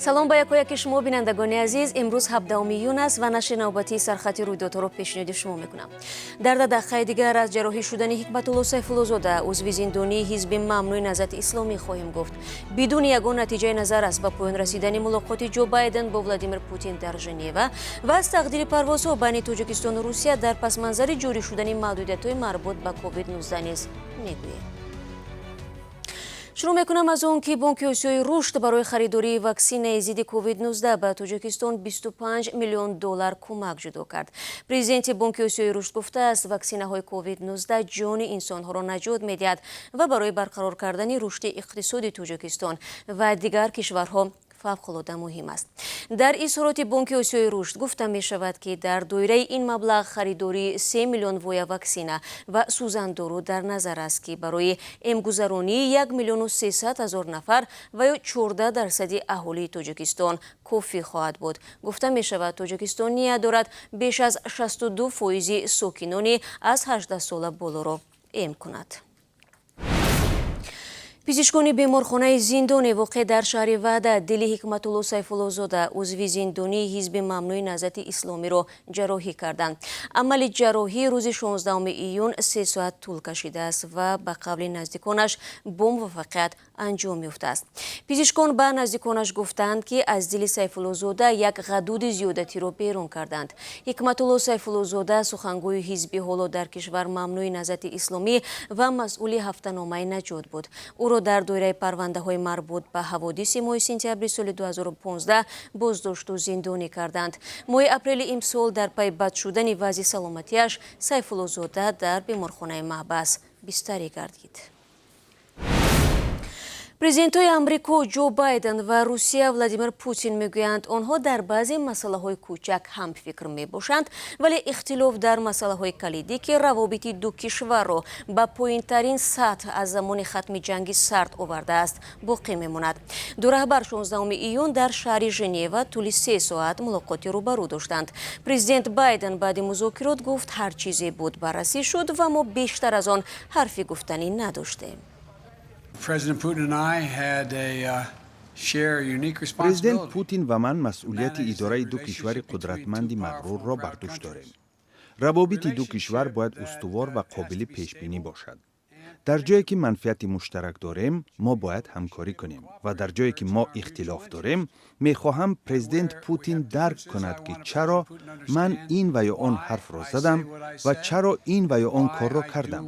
салом ба якояки шумо бинандагони азиз, имрӯз 17 июн аст ва нашри навбатии сархати рӯйдодҳоро пешниҳоди шумо мекунам. Дар дақиқаи дигар аз ҷарроҳӣ шудани Ҳикматулло Сайфуллозода, узви зиндонии ҳизби мамнӯи Наҳзати Исломӣ хоҳем гуфт. Бидуни ягон натиҷаи назар аст ба поён расидани мулоқоти Ҷо Байден бо Владимир Путин дар Женева ва аз тақдири парвозҳо байни Тоҷикистону Русия дар пасманзари ҷорӣ шудани маҳдудиятҳои марбут ба COVID-19 низ мегӯем. шурӯъ мекунам аз он ки Бонки Осиёи рушд барои харидории ваксинаи зидди COVID-19 ба Тоҷикистон $25 миллион кӯмак ҷудо кард. Президенти Бонки Осиёи рушд гуфтааст, ваксинаҳои COVID-19 ҷони инсонҳоро наҷот медиҳад ва барои барқарор кардани рушди иқтисоди Тоҷикистон ва дигар кишварҳо фавқулода муҳим аст. Дар изҳороти Бонки Осиёи рушд гуфта мешавад, ки дар доираи ин маблағ харидории 3 миллион воя ваксина ва сӯзандору дар назар аст, ки барои эмгузаронии 1,3 миллион нафар ва ё 14% аҳолии Тоҷикистон кофӣ хоҳад буд. Гуфта мешавад, Тоҷикистон ния дорад беш аз 62% сокинони аз 18 сола болоро эм кунад. Пизишкони беморхонаи зиндоне воқеъ дар шаҳри Ваъда дили Ҳикматулло Сайфуллозода, узви зиндонии ҳизби мамнӯи Наҳзати Исломиро ҷарроҳӣ карданд. Амали ҷарроҳӣ рӯзи 16 июн 3 соат тӯл кашидааст ва ба қавли наздиконаш бо муваффақият анҷом ёфтааст. Пизишкон ба наздиконаш гуфтанд, ки аз дили Сайфуллозода як ғадуди зиёдатиро берун карданд. Ҳикматулло Сайфуллозода сухангӯи ҳизби ҳоло дар кишвар мамнӯи Наҳзати Исломӣ ва масъули ҳафтаномаи наҷот буд. Ӯро дар доираи парвандаҳои марбут ба ҳаводиси моҳи сентябри соли 2015 боздошту зиндонӣ карданд. Моҳи апрели имсол дар пай бад шудани вазъи саломатиаш Сайфуллозода дар беморхонаи маҳбас бистарӣ гардид. Президентҳои Амрико Ҷо Байден ва Русия Владимир Путин мегӯянд, онҳо дар баъзе масъалаҳои кӯчак ҳамфикр мебошанд, вале ихтилоф дар масъалаҳои калидӣ, ки равобити ду кишварро ба поинтарин сатҳ аз замони хатми ҷанги сард овардааст, боқӣ мемонад. Ду раҳбар 16 июн дар шаҳри Женева тӯли 3 соат мулоқоти рӯбарӯ доштанд. Президент Байден баъди музокирот гуфт, ҳар чизе буд баррасӣ шуд ва мо бештар аз он ҳарфи гуфтанӣ надоштем. президент Путин ва ман масъулияти идораи ду кишвари қудратманди мағрурро бар дӯш дорем. Равобити ду кишвар бояд устувор ва қобили пешбинӣ бошад. дар ҷое ки манфиати муштарак дорем, мо бояд ҳамкорӣ кунем ва дар ҷое ки мо ихтилоф дорем, мехоҳам президент Путин дарк кунад, ки чаро ман ин ва ё он ҳарфро задам ва чаро ин ва ё он корро кардам.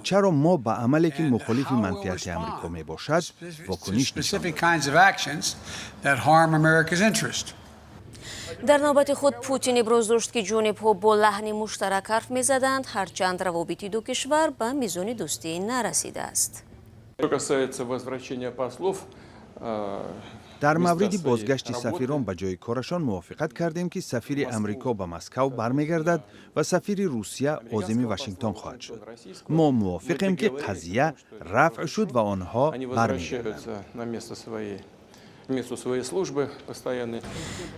чаро мо ба амале ки мухолифи манфиати Амрико мебошад, вокуниш нишон додем. дар навбати худ Путин иброз дошт, ки ҷонибҳо бо лаҳни муштарак ҳарф мезаданд, ҳарчанд равобити ду кишвар ба мизони дӯстӣ нарасидааст. дар мавриди бозгашти сафирон ба ҷои корашон мувофиқат кардем, ки сафири Амрико ба Москав бармегардад ва сафири Русия озими Вашингтон хоҳад шуд. мо мувофиқем, ки қазия рафъ шуд ва онҳо бармегарданд.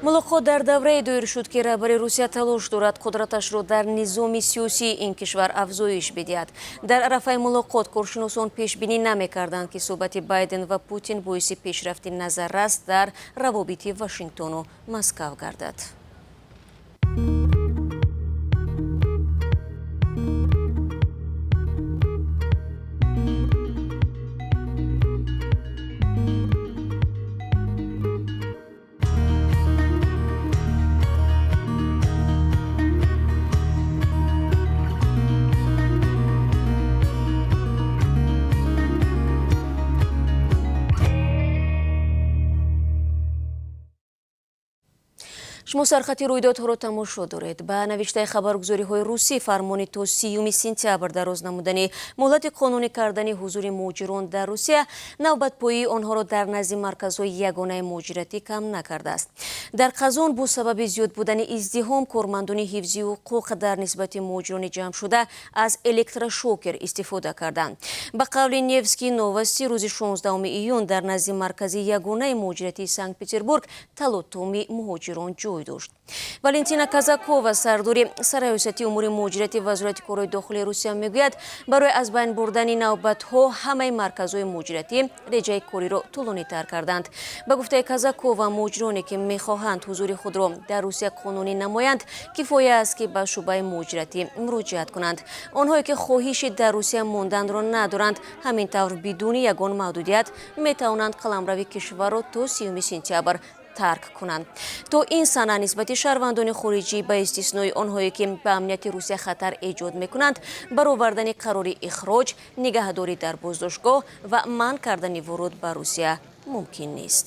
мулоқот дар даврае доир шуд, ки раҳбари Русия талош дорад қудраташро дар низоми сиёсии ин кишвар афзоиш бидиҳад. Дар арафаи мулоқот коршиносон пешбинӣ намекарданд, ки суҳбати Байден ва Путин боиси пешрафти назаррас дар равобити Вашингтону Москав гардад. шумо сархати рӯйдодҳоро тамошо доред. Ба навиштаи хабаргузориҳои русӣ фармони то 30 сентябр дароз намудани муҳлати қонунӣ кардани ҳузури муҳоҷирон дар Русия навбатпоии онҳоро дар назди марказҳои ягонаи муҳоҷиратӣ кам накардааст. дар Қазон бо сабаби зиёд будани издиҳом кормандони ҳифзи ҳуқуқ дар нисбати муҳоҷирони ҷамъшуда аз электрошокер истифода карданд. Ба қавли Невскии новости, рӯзи 16 июн дар назди маркази ягонаи муҳоҷиратии Санкт-Петербург талотоми муҳоҷирон ҷой дошт. Валентина Казакова, сардори сароясати умури муҷирати вазорати корои дохилии Русия мегӯяд, барои аз байн бурдани навбатҳо ҳамаи марказҳои муҷиратӣ реҷаи кориро тӯлонитар карданд. Ба гуфтаи Казакова, муҷироне ки мехоҳанд ҳузури худро дар Русия қонунӣ намоянд, кифоя аст ки ба шуъбаи муҷиратӣ муроҷиат кунанд. онҳое ки хоҳиши дар Русия монданро надоранд, ҳамин тавр бидуни ягон маҳдудият метавонанд қаламрави кишварро то 30 сентябр тарк кунанд. То ин сана нисбати шаҳрвандони хориҷӣ ба истиснои онҳое ки ба амнияти Русия хатар эҷод мекунанд, баровардани қарори ихроҷ, нигаҳдорӣ дар боздоштгоҳ ва манъ кардани воруд ба Русия мумкин нест.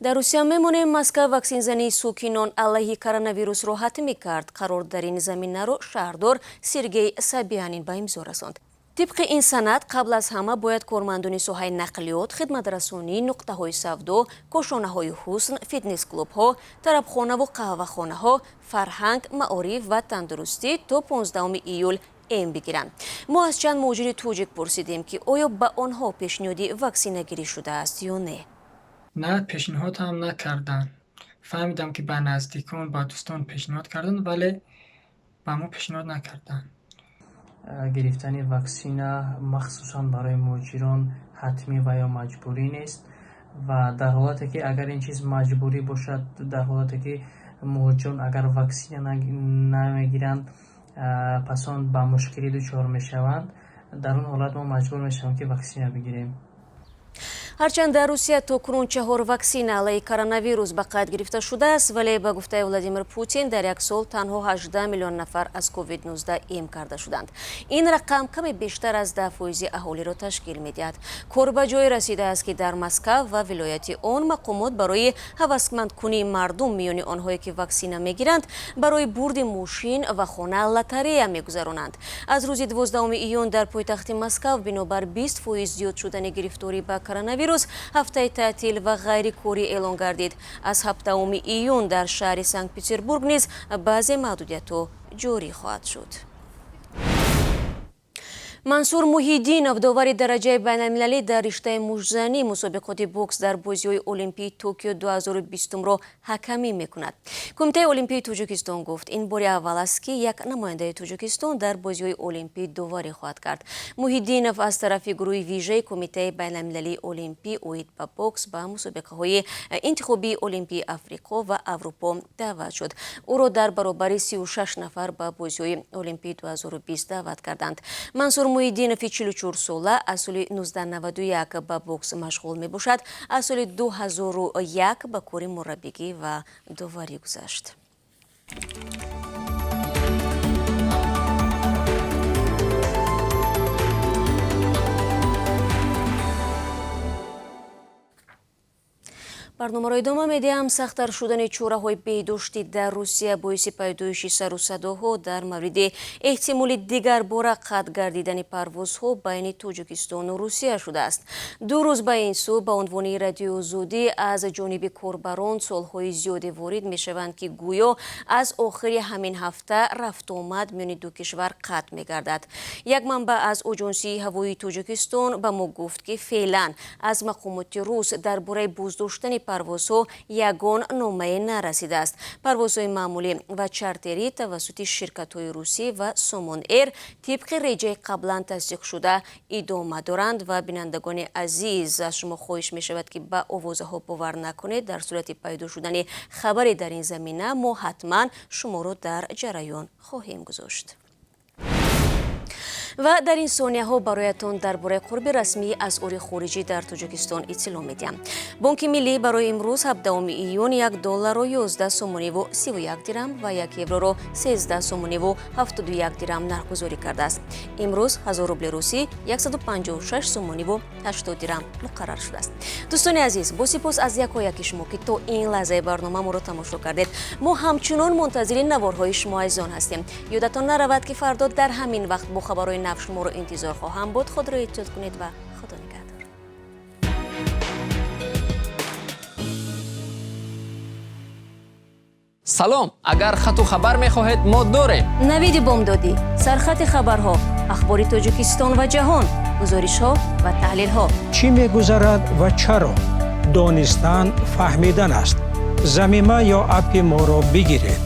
дар Русия мемонем. Москва ваксинзании сокинон алайҳи коронавирусро ҳатмӣ кард. қарор дар ин заминаро шаҳрдор Сергей Собянин ба имзо расонд. тибқи ин санад қабл аз ҳама бояд кормандони соҳаи нақлиёт, хидматрасонӣ, нуқтаҳои савдо, кошонаҳои ҳусн, фитнес-клубҳо, тарабхонаву қаҳвахонаҳо, фарҳанг, маориф ва тандурустӣ то 15 июл эм бигиранд. мо аз чанд муҷири тоҷик пурсидем ки оё ба онҳо пешниҳоди ваксинагирӣ шудааст ё не. نه پیشنهاد هم نکردن. فهمیدم که به نزدیکان با دوستان پیشنهاد کردن ولی به ما پیشنهاد نکردن. گرفتن واکسینه مخصوصا برای مهاجران حتمی و یا مجبوری نیست و در حالتی که اگر این چیز مجبوری باشد، در حالتی که مهاجران اگر واکسینه نمیگیرند پس آن با مشکلی دچار میشوند، در اون حالت ما مجبور میشویم که واکسینه بگیریم. ҳарчанд дар Русия то кунун 4 ваксина алайҳи коронавирус ба қайд гирифта шудааст, вале ба гуфтаи Владимир Путин дар як сол танҳо 18 миллион нафар аз COVID-19 эм карда шуданд. ин рақам каме бештар аз 10% аҳолиро ташкил медиҳад. кор ба ҷое расидааст ки дар Москва ва вилояти он мақомот барои ҳавасмандкунии мардум миёни онҳое ки ваксина мегиранд барои бурди мошин ва хона лотарея мегузаронанд. аз рӯзи 12 июн дар пойтахти Москва бинобар 20% зиёд шудани гирифторӣ ба коронавирус ҳафтаи таътил ва ғайрикорӣ эълон гардид. аз 7 июн дар шаҳри Санкт-Петербург низ баъзе маҳдудиятҳо ҷорӣ хоҳад шуд. мансур муҳиддинов, довари дараҷаи байналмилалӣ дар риштаи мушзанӣ мусобиқоти бокс дар бозиҳои олимпии Токио 2020-ро ҳакамӣ мекунад. Кумитаи олимпии Тоҷикистон гуфт, ин бори аввал аст ки як намояндаи Тоҷикистон дар бозиҳои олимпӣ доварӣ хоҳад кард. Муҳиддинов аз тарафи гурӯҳи вижаи Кумитаи байналмилалии олимпӣ оид ба бокс ба мусобиқаҳои интихобии олимпии Африқо ва Аврупо даъват шуд. ӯро дар баробари 36 нафар ба бозиҳои олимпии 2020 даъват карданд. Мансур Муҳиддинови 44 сола аз соли 1991 ба бокс машғул мебошад. аз соли 2001 ба кори мураббигӣ ва доварӣ гузашт. барномаро идома медиҳам. сахттар шудани чораҳои беҳдошти дар Русия боиси пайдоиши сару садоҳо дар мавриди эҳтимоли дигар бора қатъ гардидани парвозҳо байни Тоҷикистону Русия шудааст. 2 рӯз ба ин су ба унвони радиозудӣ аз ҷониби корбарон солҳои зиёде ворид мешаванд ки гӯё аз охири ҳамин ҳафта рафтуомад миёни ду кишвар қатъ мегардад. як манбаъ аз Оҷонсии ҳавоии Тоҷикистон ба мо гуфт ки феълан аз мақомоти рус дар бораи боздоштани парвозҳо ягон номае нарасидааст. парвозҳои маъмулӣ ва чартерӣ тавассути ширкатҳои русӣ ва Somon Air тибқи реҷаи қаблан тасдиқшуда идома доранд ва бинандагони азиз, аз шумо хоҳиш мешавад ки ба овозаҳо бовар накунед. дар сурати пайдо шудани хабаре дар ин замина мо ҳатман шуморо дар ҷараён хоҳем гузошт. ва дар ин сонияҳо бароятон дар бораи қурби расмии асъори хориҷӣ дар Тоҷикистон иттилоъ медиҳам. Бонки миллӣ барои имрӯз 17 июн $1 11 сомониву 31 дирам ва 1 евроро 13 сомониву 71 дирам нархгузорӣ кардааст. имрӯз 1000 рубли русӣ 156 сомониву 80 дирам муқаррар шудааст. дӯстони азиз, бо сипос аз якояки шумо ки то ин лаҳзаи барномааморо тамошо кардед, мо ҳамчунон мунтазири наворҳои шумо азизон ҳастем. ёдатон наравад ки фардо дар ҳамин вақт бо хабарҳои нав шуморо интизор хоҳам буд. худро эҳтиёт кунед ва худо нигаҳдор. салом, агар хату хабар мехоҳед мо дорем. навиди бомдодӣ, сархати хабарҳо, ахбори Тоҷикистон ва ҷаҳон, гузоришҳо ва таҳлилҳо. чӣ мегузарад ва чаро? донистан фаҳмидан аст. замима ё апи моро бигиред.